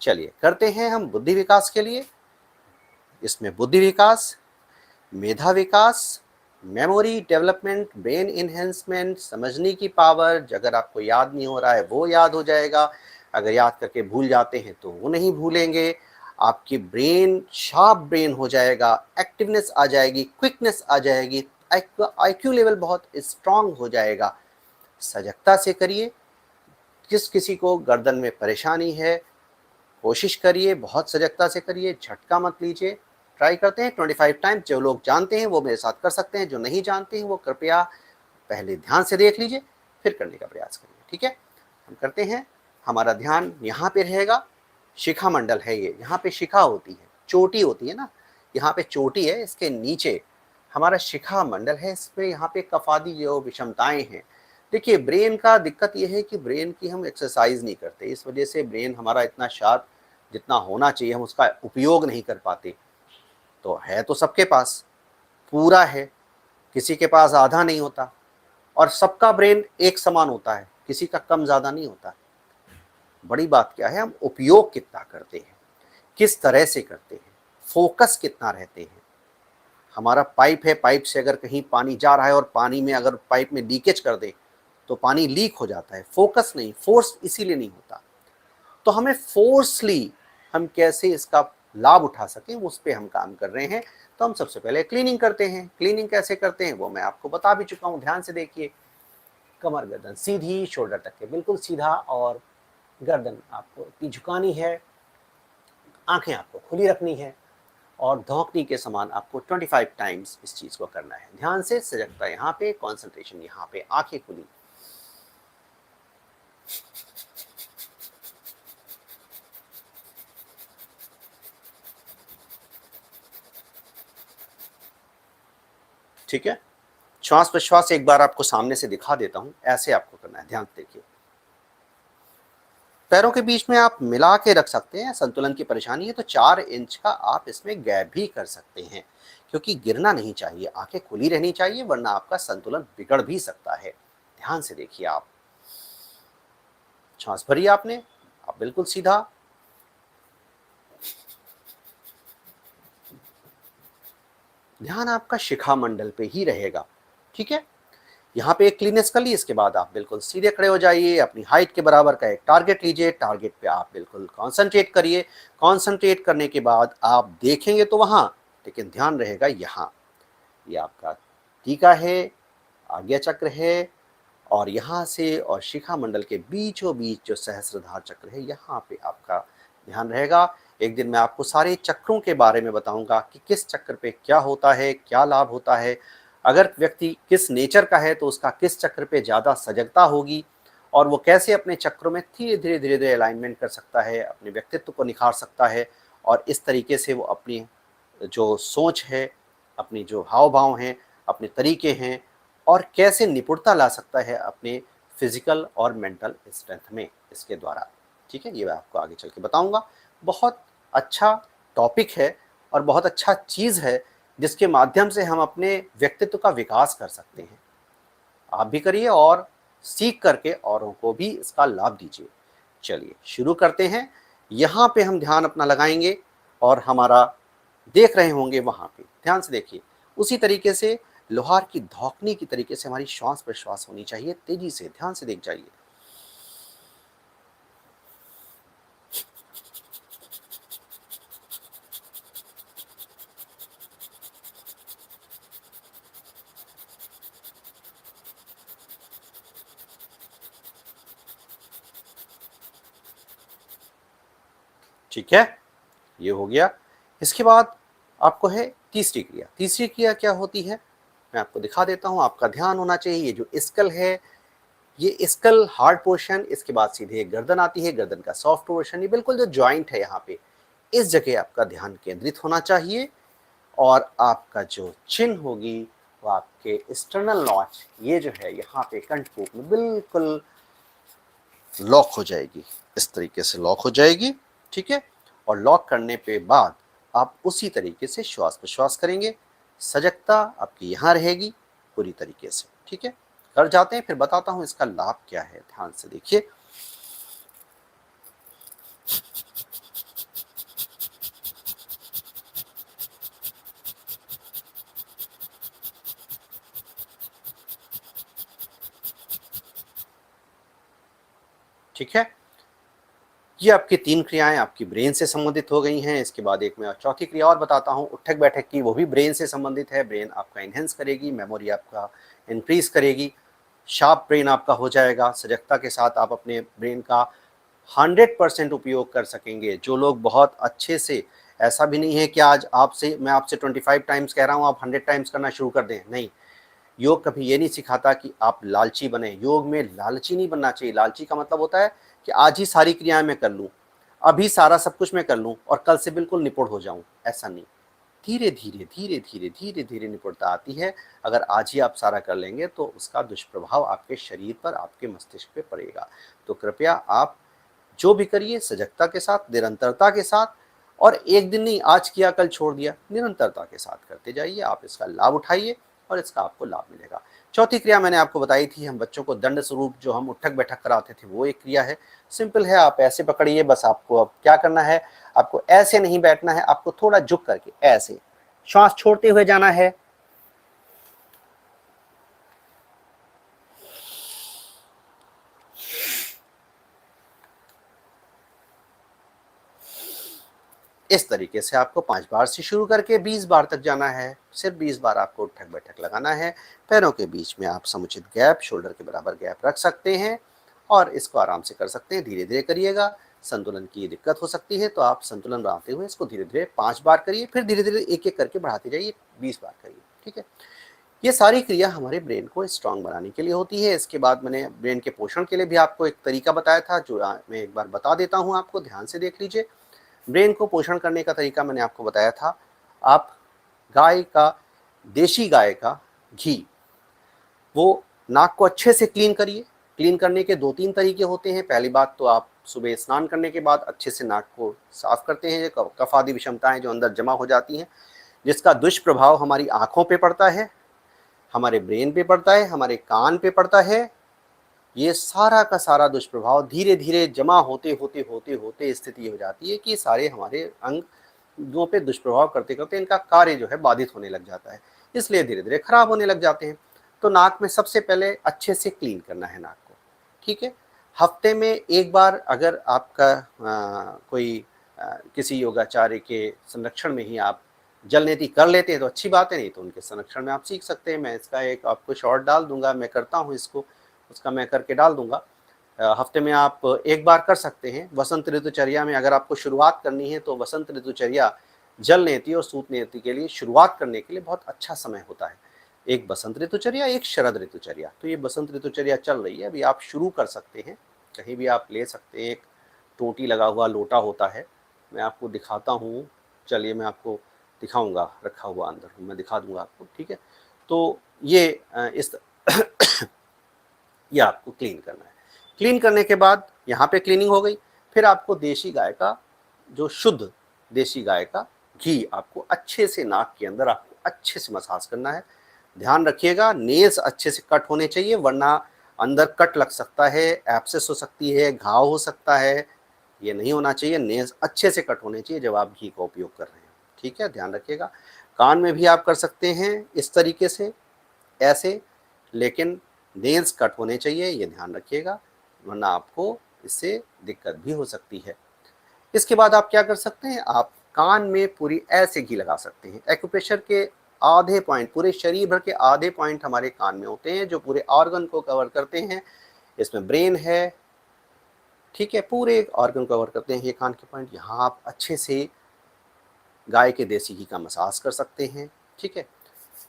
चलिए करते हैं हम बुद्धि विकास के लिए। इसमें बुद्धि विकास, मेधा विकास, मेमोरी डेवलपमेंट, ब्रेन इन्हेंसमेंट, समझने की पावर, अगर आपको याद नहीं हो रहा है वो याद हो जाएगा, अगर याद करके भूल जाते हैं तो वो नहीं भूलेंगे, आपकी ब्रेन शार्प ब्रेन हो जाएगा, एक्टिवनेस आ जाएगी, क्विकनेस आ जाएगी, आईक्यू लेवल बहुत स्ट्रांग हो जाएगा। सजगता से करिए। किसी को गर्दन में परेशानी है, कोशिश करिए, बहुत सजगता से करिए, झटका मत लीजिए। ट्राई करते हैं 25 टाइम्स। जो लोग जानते हैं वो मेरे साथ कर सकते हैं, जो नहीं जानते हैं वो कृपया पहले ध्यान से देख लीजिए, फिर करने का प्रयास करिए। ठीक है, हम करते हैं। हमारा ध्यान यहाँ पे रहेगा। शिखा मंडल है ये, यहाँ पे शिखा होती है, चोटी होती है ना, यहाँ पे चोटी है, इसके नीचे हमारा शिखा मंडल है। इसमें यहाँ पे कफादी जो विषमताएं हैं। देखिए ब्रेन का दिक्कत ये है कि ब्रेन की हम एक्सरसाइज नहीं करते, इस वजह से ब्रेन हमारा इतना शार्प जितना होना चाहिए हम उसका उपयोग नहीं कर पाते। तो है तो सबके पास पूरा है, किसी के पास आधा नहीं होता, और सबका ब्रेन एक समान होता है, किसी का कम ज़्यादा नहीं होता। बड़ी बात क्या है, हम उपयोग कितना करते हैं, किस तरह से करते हैं, फोकस कितना रहते हैं। हमारा पाइप है, पाइप से अगर कहीं पानी जा रहा है और पानी में अगर पाइप में लीकेज कर दे तो पानी लीक हो जाता है, फोकस नहीं, फोर्स इसीलिए नहीं होता। तो हमें फोर्सली हम कैसे इसका लाभ उठा सकें उस पर हम काम कर रहे हैं। तो हम सबसे पहले क्लीनिंग करते हैं। क्लीनिंग कैसे करते हैं वो मैं आपको बता भी चुका हूँ, ध्यान से देखिए। कमर गर्दन सीधी, शोल्डर तक के बिल्कुल सीधा, और गर्दन आपको इतनी झुकानी है, आंखें आपको खुली रखनी है, और धौंकनी के समान आपको 25 टाइम्स इस चीज को करना है। ध्यान से, सजगता यहाँ पे, कॉन्सेंट्रेशन यहाँ पे, आंखें खुली। ठीक है, श्वास प्रश्वास एक बार आपको सामने से दिखा देता हूं, ऐसे आपको करना है, ध्यान देखिए। पैरों के बीच में आप मिला के रख सकते हैं। संतुलन की परेशानी है तो 4 इंच का आप इसमें गैप भी कर सकते हैं, क्योंकि गिरना नहीं चाहिए, आंखें खुली रहनी चाहिए, वरना आपका संतुलन बिगड़ भी सकता है। ध्यान से देखिए आप। सांस भरी आपने, आप बिल्कुल सीधा। ध्यान आपका शिखा मंडल पे ही रहेगा। ठीक है, यहाँ पे एक क्लीनेस कर ली, इसके बाद आप बिल्कुल सीधे खड़े हो जाइए। अपनी हाइट के बराबर का एक टारगेट लीजिए, टारगेट पे आप बिल्कुल कॉन्सेंट्रेट करिए। कॉन्सेंट्रेट करने के बाद आप देखेंगे तो वहाँ, लेकिन ध्यान रहेगा यहाँ, ये आपका टीका है, आज्ञा चक्र है, और यहाँ से और शिखा मंडल के बीचों बीच जो सहस्त्रधार चक्र है, यहाँ पे आपका ध्यान रहेगा। एक दिन मैं आपको सारे चक्रों के बारे में बताऊंगा कि किस चक्र पे क्या होता है, क्या लाभ होता है। अगर व्यक्ति किस नेचर का है तो उसका किस चक्र पे ज़्यादा सजगता होगी, और वो कैसे अपने चक्रों में धीरे धीरे धीरे धीरे अलाइनमेंट कर सकता है, अपने व्यक्तित्व को निखार सकता है, और इस तरीके से वो अपनी जो सोच है, अपनी जो हाव भाव हैं, अपने तरीके हैं, और कैसे निपुणता ला सकता है अपने फिजिकल और मेंटल स्ट्रेंथ में इसके द्वारा। ठीक है, ये मैं आपको आगे चल के बताऊंगा। बहुत अच्छा टॉपिक है और बहुत अच्छा चीज़ है, जिसके माध्यम से हम अपने व्यक्तित्व का विकास कर सकते हैं। आप भी करिए और सीख करके औरों को भी इसका लाभ दीजिए। चलिए शुरू करते हैं। यहाँ पे हम ध्यान अपना लगाएंगे, और हमारा देख रहे होंगे वहाँ पे, ध्यान से देखिए। उसी तरीके से लोहार की धौकनी की तरीके से हमारी श्वास प्रश्वास होनी चाहिए, तेजी से, ध्यान से देख जाइए। ठीक है, ये हो गया। इसके बाद आपको है तीसरी क्रिया। तीसरी क्रिया क्या होती है मैं आपको दिखा देता हूँ। आपका ध्यान होना चाहिए, ये जो स्कल है, ये स्कल हार्ड पोर्शन, इसके बाद सीधे गर्दन आती है, गर्दन का सॉफ्ट पोर्शन, ये बिल्कुल जो जॉइंट है यहाँ पे, इस जगह आपका ध्यान केंद्रित होना चाहिए। और आपका जो चिन्ह होगी वो आपके एक्सटर्नल नॉच, ये जो है यहाँ पे कंठकूप में बिल्कुल लॉक हो जाएगी, इस तरीके से लॉक हो जाएगी। ठीक है, और लॉक करने पे बाद आप उसी तरीके से श्वास प्रश्वास करेंगे। सजगता आपकी यहाँ रहेगी पूरी तरीके से। ठीक है, कर जाते हैं, फिर बताता हूँ इसका लाभ क्या है। ध्यान से देखिए। ठीक है, ये आपकी 3 क्रियाएं आपकी ब्रेन से संबंधित हो गई हैं। इसके बाद एक मैं चौथी क्रिया और बताता हूँ, उठक बैठक की, वो भी ब्रेन से संबंधित है। ब्रेन आपका इनहेंस करेगी, मेमोरी आपका इंक्रीज करेगी, शार्प ब्रेन आपका हो जाएगा। सजगता के साथ आप अपने ब्रेन का 100% उपयोग कर सकेंगे। जो लोग बहुत अच्छे से, ऐसा भी नहीं है कि आज मैं आपसे 25 टाइम्स कह रहा हूँ, आप 100 टाइम्स करना शुरू कर दें, नहीं। योग कभी ये नहीं सिखाता कि आप लालची बने। योग में लालची नहीं बनना चाहिए। लालची का मतलब होता है कि आज ही सारी क्रियाएं मैं कर लूं, अभी सारा सब कुछ मैं कर लूं और कल से बिल्कुल निपुण हो जाऊं, ऐसा नहीं। धीरे धीरे धीरे धीरे धीरे धीरे निपुणता आती है। अगर आज ही आप सारा कर लेंगे तो उसका दुष्प्रभाव आपके शरीर पर, आपके मस्तिष्क पे पड़ेगा। तो कृपया आप जो भी करिए सजगता के साथ, निरंतरता के साथ, और एक दिन नहीं, आज किया कल छोड़ दिया, निरंतरता के साथ करते जाइए। आप इसका लाभ उठाइए और इसका आपको लाभ मिलेगा। चौथी क्रिया मैंने आपको बताई थी, हम बच्चों को दंड स्वरूप जो हम उठक बैठक कराते थे, वो एक क्रिया है। सिंपल है, आप ऐसे पकड़िए, बस आपको अब क्या करना है, आपको ऐसे नहीं बैठना है, आपको थोड़ा झुक करके ऐसे श्वास छोड़ते हुए जाना है। इस तरीके से आपको 5 बार से शुरू करके 20 बार तक जाना है। सिर्फ 20 बार आपको उठक बैठक लगाना है। पैरों के बीच में आप समुचित गैप, शोल्डर के बराबर गैप रख सकते हैं और इसको आराम से कर सकते हैं। धीरे धीरे करिएगा। संतुलन की दिक्कत हो सकती है तो आप संतुलन बनाते हुए इसको धीरे धीरे 5 बार करिए, फिर धीरे धीरे एक एक करके बढ़ाते जाइए, 20 बार करिए। ठीक है, ये सारी क्रिया हमारे ब्रेन को स्ट्रांग बनाने के लिए होती है। इसके बाद मैंने ब्रेन के पोषण के लिए भी आपको एक तरीका बताया था, जो मैं एक बार बता देता हूँ, आपको ध्यान से देख लीजिए। ब्रेन को पोषण करने का तरीका मैंने आपको बताया था। आप गाय का, देशी गाय का घी, वो नाक को अच्छे से क्लीन करिए। क्लीन करने के 2-3 तरीके होते हैं। पहली बात तो आप सुबह स्नान करने के बाद अच्छे से नाक को साफ करते हैं। कफ आदि विषमताएं जो अंदर जमा हो जाती हैं, जिसका दुष्प्रभाव हमारी आंखों पे पड़ता है, हमारे ब्रेन पे पड़ता है, हमारे कान पे पड़ता है। ये सारा का सारा दुष्प्रभाव धीरे धीरे जमा होते होते होते होते स्थिति हो जाती है कि सारे हमारे अंगों पे दुष्प्रभाव करते करते इनका कार्य जो है बाधित होने लग जाता है, इसलिए धीरे धीरे खराब होने लग जाते हैं। तो नाक में सबसे पहले अच्छे से क्लीन करना है नाक को। ठीक है, हफ्ते में एक बार अगर आपका कोई किसी योगाचार्य के संरक्षण में ही आप जल नीति कर लेते हैं तो अच्छी बात है, नहीं तो उनके संरक्षण में आप सीख सकते हैं। मैं इसका एक आपको शॉर्ट डाल दूंगा, मैं करता हूँ इसको, उसका मैं करके डाल दूंगा। हफ्ते में आप एक बार कर सकते हैं। वसंत ऋतुचर्या में अगर आपको शुरुआत करनी है तो वसंत ऋतुचर्या जल नेति और सूत नेति के लिए शुरुआत करने के लिए बहुत अच्छा समय होता है। एक बसंत ऋतुचर्या, एक शरद ऋतुचर्या। तो ये बसंत ऋतुचर्या चल रही है, अभी आप शुरू कर सकते हैं, कहीं भी आप ले सकते हैं। एक टोटी लगा हुआ लोटा होता है, मैं आपको दिखाता हूँ। चलिए मैं आपको दिखाऊंगा, रखा हुआ अंदर मैं दिखा दूंगा आपको। ठीक है, तो ये इस ये आपको क्लीन करना है। क्लीन करने के बाद यहाँ पे क्लीनिंग हो गई, फिर आपको देशी गाय का, जो शुद्ध देशी गाय का घी आपको अच्छे से नाक के अंदर आपको अच्छे से मसाज करना है। ध्यान रखिएगा, नेल्स अच्छे से कट होने चाहिए, वरना अंदर कट लग सकता है, एब्सेस हो सकती है, घाव हो सकता है। ये नहीं होना चाहिए। नेल्स अच्छे से कट होने चाहिए जब आप घी का उपयोग कर रहे हैं। ठीक है, ध्यान रखिएगा। कान में भी आप कर सकते हैं इस तरीके से, ऐसे, लेकिन नेल्स कट होने चाहिए, ये ध्यान रखिएगा, वरना आपको इससे दिक्कत भी हो सकती है। इसके बाद आप क्या कर सकते हैं, आप कान में पूरी ऐसे घी लगा सकते हैं। एक्यूप्रेशर के आधे पॉइंट, पूरे शरीर भर के आधे पॉइंट हमारे कान में होते हैं, जो पूरे ऑर्गन को कवर करते हैं। इसमें ब्रेन है, ठीक है, पूरे ऑर्गन कवर करते हैं ये कान के पॉइंट। यहाँ आप अच्छे से गाय के देसी घी का मसाज कर सकते हैं। ठीक है,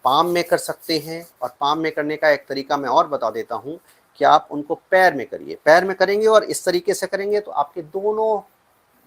पाम में कर सकते हैं, और पाम में करने का एक तरीका मैं और बता देता हूँ कि आप उनको पैर में करिए। पैर में करेंगे और इस तरीके से करेंगे तो आपके दोनों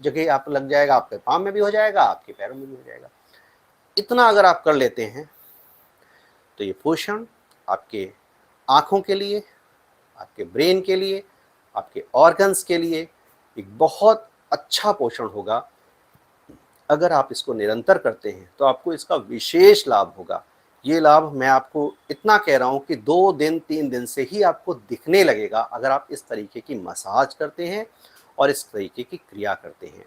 जगह आप लग जाएगा, आपके पाम में भी हो जाएगा, आपके पैरों में भी हो जाएगा। इतना अगर आप कर लेते हैं तो ये पोषण आपके आँखों के लिए, आपके ब्रेन के लिए, आपके ऑर्गन्स के लिए एक बहुत अच्छा पोषण होगा। अगर आप इसको निरंतर करते हैं तो आपको इसका विशेष लाभ होगा। ये लाभ मैं आपको इतना कह रहा हूँ कि 2 दिन 3 दिन से ही आपको दिखने लगेगा, अगर आप इस तरीके की मसाज करते हैं और इस तरीके की क्रिया करते हैं।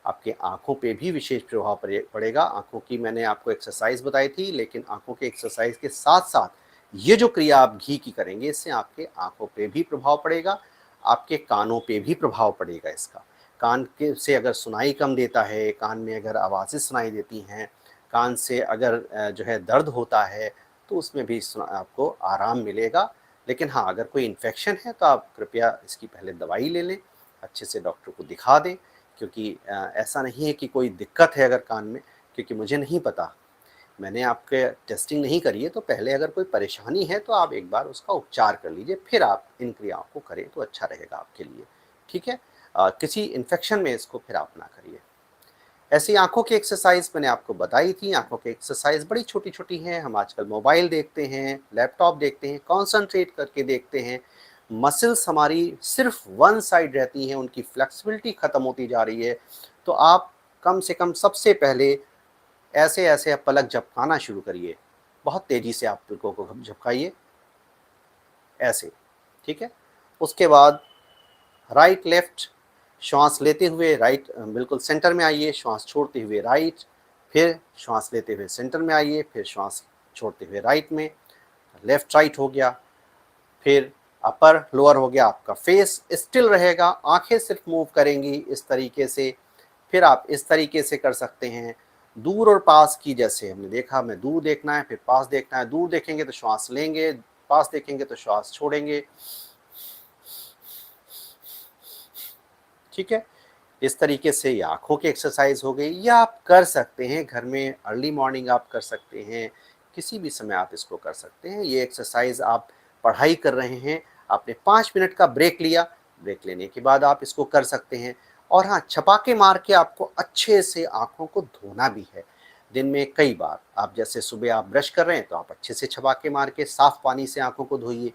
आपके आँखों पे भी विशेष प्रभाव पड़ेगा। आँखों की मैंने आपको एक्सरसाइज बताई थी, लेकिन आँखों के एक्सरसाइज के साथ साथ ये जो क्रिया आप घी की करेंगे, इससे आपके आँखों पे भी प्रभाव पड़ेगा। आपके कानों पे भी प्रभाव पड़ेगा इसका। कान के से अगर सुनाई कम देता है, कान में अगर आवाज़ें सुनाई देती हैं, कान से अगर जो है दर्द होता है, तो उसमें भी आपको आराम मिलेगा। लेकिन हाँ, अगर कोई इन्फेक्शन है तो आप कृपया इसकी पहले दवाई ले लें, अच्छे से डॉक्टर को दिखा दें, क्योंकि ऐसा नहीं है कि कोई दिक्कत है अगर कान में, क्योंकि मुझे नहीं पता, मैंने आपके टेस्टिंग नहीं करी है, तो पहले अगर कोई परेशानी है तो आप एक बार उसका उपचार कर लीजिए, फिर आप इन क्रियाओं को करें तो अच्छा रहेगा आपके लिए, ठीक है? किसी इन्फेक्शन में इसको फिर आप ना करिए। ऐसी आँखों की एक्सरसाइज़ मैंने आपको बताई थी। आँखों की एक्सरसाइज़ बड़ी छोटी-छोटी हैं, हम आजकल मोबाइल देखते हैं, लैपटॉप देखते हैं, कॉन्संट्रेट करके देखते हैं, मसल्स हमारी सिर्फ वन साइड रहती हैं, उनकी फ्लेक्सिबिलिटी ख़त्म होती जा रही है। तो आप कम से कम सबसे पहले ऐसे-ऐसे आप पलक झपकाना शुरू करिए। बहुत तेज़ी से आप पलकों को झपकाइए, ऐसे, ठीक है? उसके बाद राइट लेफ्ट श्वास लेते हुए राइट बिल्कुल सेंटर में आइए, श्वास छोड़ते हुए राइट, फिर श्वास लेते हुए सेंटर में आइए, फिर श्वास छोड़ते हुए राइट में, लेफ्ट राइट हो गया, फिर अपर लोअर हो गया, आपका फेस स्टिल रहेगा, आंखें सिर्फ मूव करेंगी इस तरीके से। फिर आप इस तरीके से कर सकते हैं, दूर और पास की, जैसे हमने देखा, हमें दूर देखना है फिर पास देखना है, दूर देखेंगे तो श्वास लेंगे, पास देखेंगे तो श्वास छोड़ेंगे, ठीक है? इस तरीके से ये आँखों की एक्सरसाइज हो गई, या आप कर सकते हैं घर में, अर्ली मॉर्निंग आप कर सकते हैं, किसी भी समय आप इसको कर सकते हैं। ये एक्सरसाइज आप पढ़ाई कर रहे हैं, आपने 5 मिनट का ब्रेक लिया, ब्रेक लेने के बाद आप इसको कर सकते हैं। और हाँ, छपाके मार के आपको अच्छे से आँखों को धोना भी है, दिन में कई बार। आप जैसे सुबह आप ब्रश कर रहे हैं तो आप अच्छे से छपाके मार के साफ पानी से आँखों को धोइए,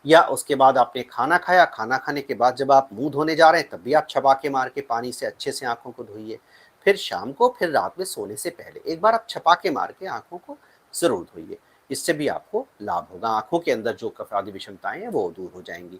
या उसके बाद आपने खाना खाया, खाना खाने के बाद जब आप मुँह धोने जा रहे हैं तब भी आप छपाके मार के पानी से अच्छे से आँखों को धोइए। फिर शाम को, फिर रात में सोने से पहले एक बार आप छपाके मार के आँखों को ज़रूर धोइए। इससे भी आपको लाभ होगा, आँखों के अंदर जो कफ आदि विषमताएँ हैं वो दूर हो जाएँगी।